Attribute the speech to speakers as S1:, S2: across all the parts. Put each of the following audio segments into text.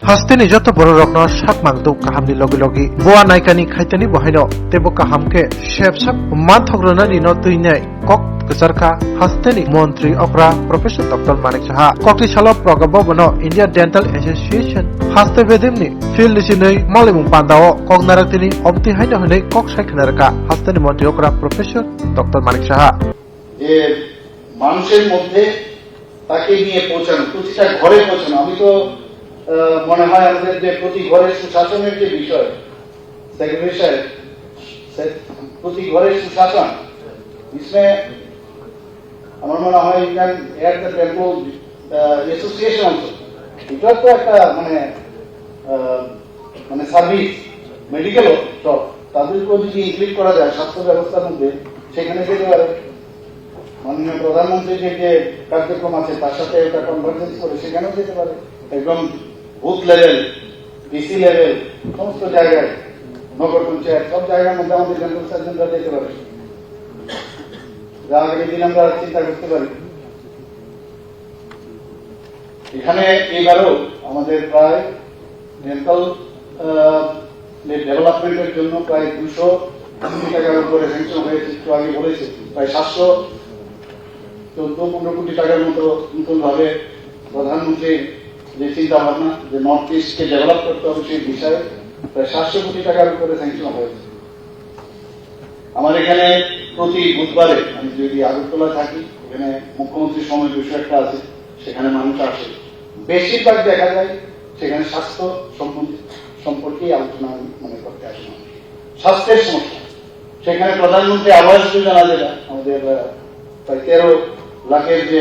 S1: Hasteni joto borokno sakmangduk kahamni logi boa naikani khaitani bohaino tebo kahamke shepsak manthogrona no tuinai kok kesarka hasteni montri okra Professor Dr. Manik Saha kokti salo progabo bono India Dental Association haste bedemni field sinai malimung pandao kok naraktini omti haino hanai kok saikhnarka hasteni montri okra Professor Dr. Manik Saha
S2: যে মানুষের মধ্যে তাকে নিয়ে পৌঁছানো প্রতিটা ঘরে পৌঁছানো আমি তো মনে হয় আমাদের যে প্রতি ঘরের সুশাসনের যে বিষয় সেক্রেটারি প্রতি ঘরের সুশাসন इसमें আমার মনে হয় Indian air the tempo association অংশ এটা তো একটা মানে সার্ভিস মেডিকেল সব তাদেরকেও যদি ইনক্লুড করা যায় স্বাস্থ্য ব্যবস্থার মধ্যে সেখানে যেতে পারে মাননীয় প্রধানমন্ত্রীর যে কার্যক্রম আছে তার সাথে এটা কনভার্জেন্স করে সেখানেও যেতে পারে একদম বুথ লেভেল ডিসি লেভেল সমস্ত জায়গায় নগর পঞ্চায়েত সব জায়গার মধ্যে আমাদের ডেন্টাল সার্জনরা যেতে পারে যা আগামী দিন আমরা চিন্তা করতে পারি এখানে এইবারও আমাদের প্রায় ডেন্টাল ডেভেলপমেন্টের জন্য প্রায় 200 কোটি টাকার উপরে স্যাংশন হয়েছে একটু আগে বলেছে প্রায় 714-15 কোটি টাকার মতো নতুন ভাবে প্রধানমন্ত্রীর যে চিন্তা ভাবনা যে নর্থ ইস্টকে ডেভেলপ করতে হবে সেই বিষয়ে প্রায় 700 কোটি টাকার উপরে স্যাংশন হয়েছে আমার এখানে প্রতি বুধবারে আমি যদি আগরতলা থাকি এখানে মুখ্যমন্ত্রীর সময় বিষয় একটা আছে সেখানে মানুষ আসে বেশিরভাগ দেখা যায় সেখানে স্বাস্থ্য সম্পর্কেই আলোচনা মনে করতে আসে মানুষ স্বাস্থ্যের সমস্যা সেখানে প্রধানমন্ত্রী আবাস যোজনা যেটা আমাদের প্রায় 13 লাখের যে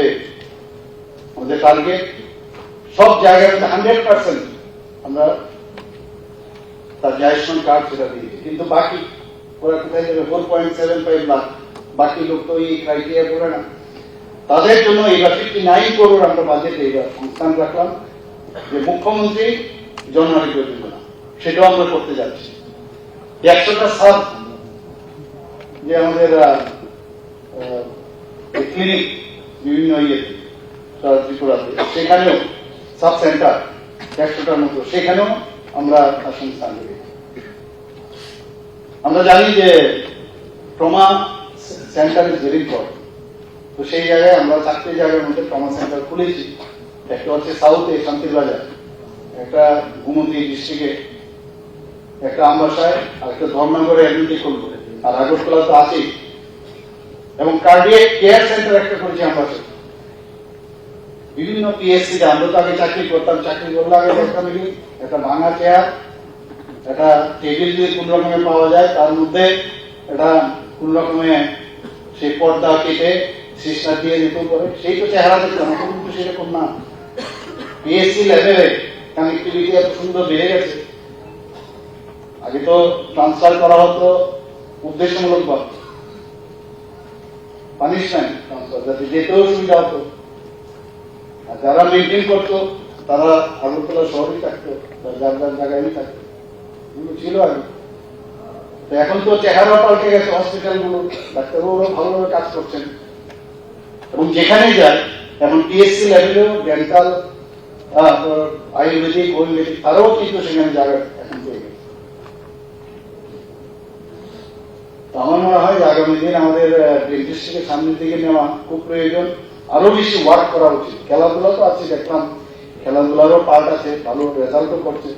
S2: আমাদের টার্গেট সব জায়গায় 100% আমরা তার যে আয়ুষ্মান কার্ড সেটা দিয়েছি কিন্তু বাকি ওরা কোথায় যাবে 4.75 লাখ বাকি লোক তো এই ক্রাইটেরিয়া করে না তাদের জন্য এইবার 59 করোড় আমরা বাজেটে এইবার সংস্থান রাখলাম যে মুখ্যমন্ত্রী জন আরোগ্য যোজনা সেটাও আমরা করতে যাচ্ছি 100টা সাব যে আমাদের ক্লিনিক বিভিন্ন ইয়েতে ত্রিপুরাতে সেখানেও সাব সেন্টার 100টার মতো সেখানেও আমরা সংস্থান করি আমরা জানি যে trauma centre is very important তো সেই জায়গায় আমরা 4টি জায়গার মধ্যে ট্রমা সেন্টার খুলেছি একটা হচ্ছে সাউথে শান্তিরবাজার একটা গুমতি ডিস্ট্রিক্টে একটা আমবাসায় আর একটা ধর্মনগরে অ্যাডমিটি করবো আর আগরতলা তো আছেই এবং কার্ডিয়াক কেয়ার সেন্টার একটা করেছি আমরা বিভিন্ন পিএসসি তে আমরা তো আগে চাকরি করতাম চাকরি করলে আগে দেখতাম একটা ভাঙা চেয়ার একটা টেবিল যদি কোন রকমের পাওয়া যায় তার মধ্যে এটা কোন রকমে সেই পর্দা কেটে সিস্টার দিয়ে দিতে করে সেই তো চেহারা দেখতাম এখন কিন্তু সেরকম না পিএসসি লেভেলে কানেক্টিভিটি এত সুন্দর বেড়ে গেছে আগে তো ট্রান্সফার করা হতো উদ্দেশ্যমূলক ভাবে পানিশমেন্ট ট্রান্সফার যাতে যেতেও সুবিধা হতো আর যারা মেনটেন করতো তারা আগরতলা শহরেই থাকতো যার যার জায়গায় থাকতো এগুলো ছিল আগে তো এখন তো চেহারা পাল্টে গেছে হসপিটাল গুলো ডাক্তারবাবুরা ভালোভাবে কাজ করছেন এবং যেখানেই যায় এখন পিএসসি লেভেলেও ডেন্টাল আয়ুর্বেদিক হোমিওপ্যাথিক তারাও কিন্তু সেখানে জায়গা এখন পেয়ে গেছে আমার মনে হয় যে আগামী দিন আমাদের ডেন্টিস্টকে সামনের দিকে নেওয়া খুব প্রয়োজন আরো বেশি ওয়ার্ক করা উচিত খেলাধুলা তো আছে দেখলাম খেলাধুলারও পার্ট আছে ভালো রেজাল্টও করছে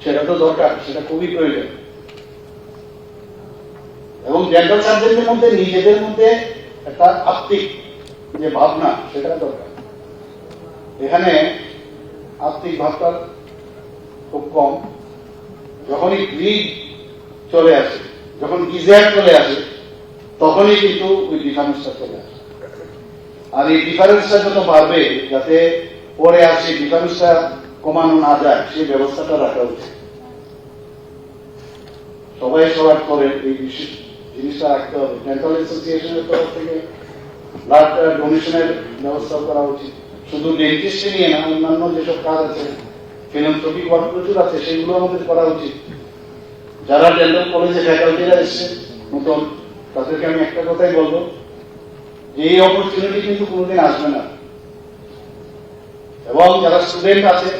S2: সেটা তো দরকার সেটা খুবই প্রয়োজন এবং ডেন্টাল সার্জনদের মধ্যে নিজেদের মধ্যে একটা আত্মিক যে ভাবনা সেটা দরকার এখানে আত্মিক ভাবটা খুব কম যখনই গ্রিড চলে আসে যখন ডিজায়ার চলে আসে তখনই কিন্তু ওই ডিফারেন্সটা চলে আসে আর এই ডিফারেন্সটা যত বাড়বে যাতে পরে আর সেই ডিফারেন্সটা কমানো না যায় সেই ব্যবস্থাটা রাখা উচিত সবাই সবার করে এই জিনিসটা রাখতে হবে ডেন্টাল অ্যাসোসিয়েশনের তরফ থেকে ব্লাড ডোনেশনের ব্যবস্থা করা উচিত শুধু ডেন্টিস্টে নিয়ে না অন্যান্য যেসব কাজ আছে ফিলান্থ্রপিক ওয়ার্ক প্রচুর আছে সেগুলো আমাদের করা উচিত যারা ডেন্টাল কলেজে ফ্যাকাল্টিরা এসছে নতুন তাদেরকে আমি একটা কথাই বলবো যে এই অপরচুনিটি কিন্তু কোনোদিন আসবে না এবং যারা স্টুডেন্ট আছে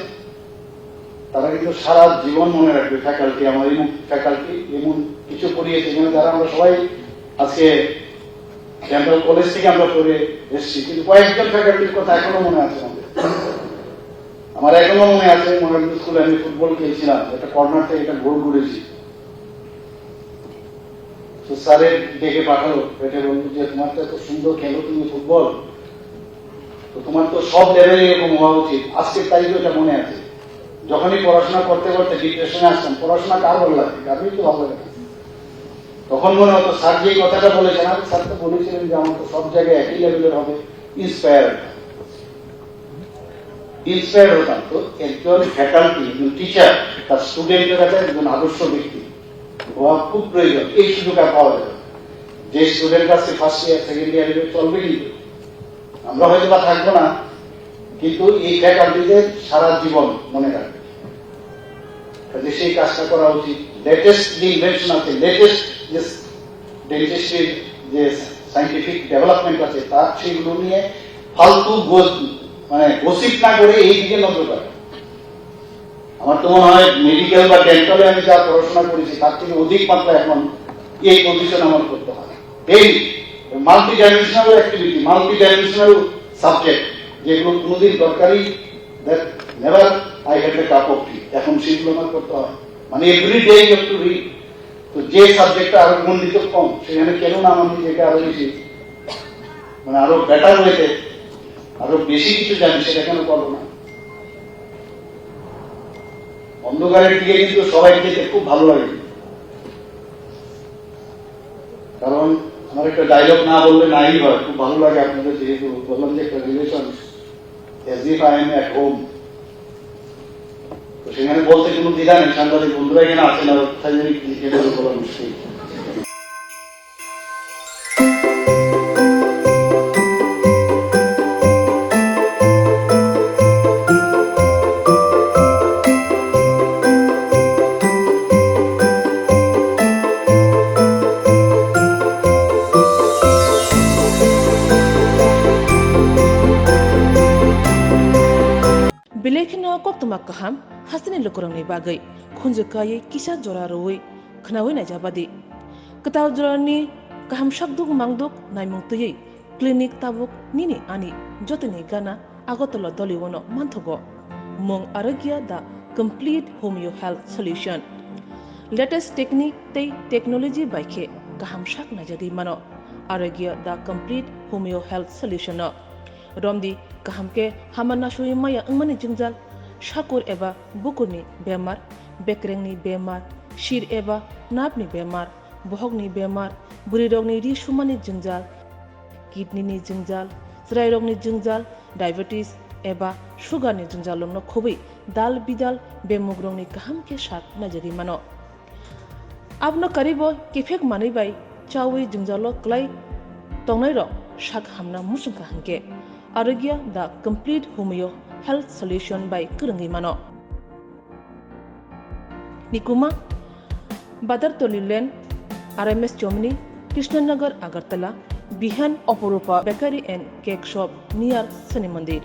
S2: তারা কিন্তু সারা জীবন মনে রাখবে ফ্যাকাল্টি, আমার এমন ফ্যাকাল্টি এমন কিছু পড়িয়েছে যেমন যারা আমরা সবাই আজকে ডেন্টাল কলেজ থেকে আমরা পড়ে এসেছি, কিন্তু কয়েকজন ফ্যাকাল্টির কথা এখনো মনে আছে আমাদের। আমার এখনো মনে আছে মহানন্দ স্কুলে আমি ফুটবল খেলছিলাম, একটা কর্নার থেকে একটা গোল করেছি, তো স্যারে ডেকে পাঠালো, এটা বললো যে তোমার তো এত সুন্দর খেলো তুমি ফুটবল, তো তোমার তো সব লেভেলে এরকম হওয়া উচিত। আজকের তারিখে এটা মনে আছে। যখনই পড়াশোনা করতে করতে ডিপ্রেশনে আসতাম, পড়াশোনা কার ভালো লাগে, কারণই তো ভালো লাগে না, তখন মনে হতো স্যার যে কথাটা বলেছেন, আমি স্যার তো বলেছিলেন যে আমার তো সব জায়গায় একই লেভেলের হবে, ইন্সপায়ার হতাম। তো একজন ফ্যাকাল্টি, একজন টিচার তার স্টুডেন্টের কাছে একজন আদর্শ ব্যক্তি হওয়া খুব প্রয়োজন। এই সুযোগ আর পাওয়া যাবে যে স্টুডেন্ট আছে ফার্স্ট ইয়ার সেকেন্ড ইয়ার চলবে, কিন্তু আমরা হয়তো বা থাকবো না, কিন্তু এই ফ্যাকাল্টিদের সারা জীবন মনে রাখবে। কাজে সেই কাজটা করা উচিত। লেটেস্ট যে ইনভেনশন আছে, লেটেস্ট যে ডেন্টিস্ট্রির যে সাইন্টিফিক ডেভেলপমেন্ট আছে, তার সেগুলো নিয়ে ফালতু মানে গসিপ না করে এই দিকে নজর রাখে। আমার তো মনে হয় মেডিকেল বা ডেন্টালে আমি যা পড়াশোনা করেছি তার থেকে অধিক মাত্রা এখন এই পজিশন আমার করতে হয়। এই multi dimensional activity, multi dimensional subject যেগুলো কোনোদিন দরকারি, never I had a cup of tea, এখন সেগুলো আমার করতে হয়। মানে every day you have to read. তো যে সাবজেক্টটা আরো মন্ডিত কম, সেখানে কেন না আমার নিজেকে আরো বেশি মানে আরো বেটার হয়েছে, আরো বেশি কিছু জানি, সেটা কেন করবো না? অন্ধকারের দিকে কিন্তু সবাই যেতে খুব ভালো লাগে, কারণ আমার একটা ডায়লগ না বললে নাই হয়, খুব ভালো লাগে আপনাদের, যেহেতু বললাম যে একটা relation as if I am at home, তো সেখানে বলতে কোনো দ্বিধা নেই। সাংবাদিক বন্ধুরা এখানে আছেন, আর কোথায় জানি লিখে দেবে বলা মুশকিল।
S3: Bilekino koktuma kaham hasini lukurangni bagai khunjukai kisa jora roi khnawi na jabadi ketaw jorani kaham shakduk mangduk naimungtui klinik tabuk nini ani jotini gana agotolo doliwono manthogo mong arogya da complete homeo health solution latest technique tei technology baikhe kaham shak na jadi mano arogya da complete homeo health solution no romdi kahamke hamana shui maya angmani jingjal shakur eba bukurni bemar bekrengni bemar shir eba napni bemar bohogni bemar burirogni ri shumani jingjal kidney ni jingjal srairogni jingjal diabetes eba sugar ni jingjal lomno khobi dal bidal bemugrongni kahamke shak najari mano abno karibo kifek mani bai chawi jingjalo klai tongnai ro shak hamna musung kahamke Arogya the complete homeo health solution by Kurangi Mano. Nikuma Badar Tolilen RMS Chomni Krishnanagar Agartala Bihan Oporupa Bakery and Cake Shop near Sani Mandir.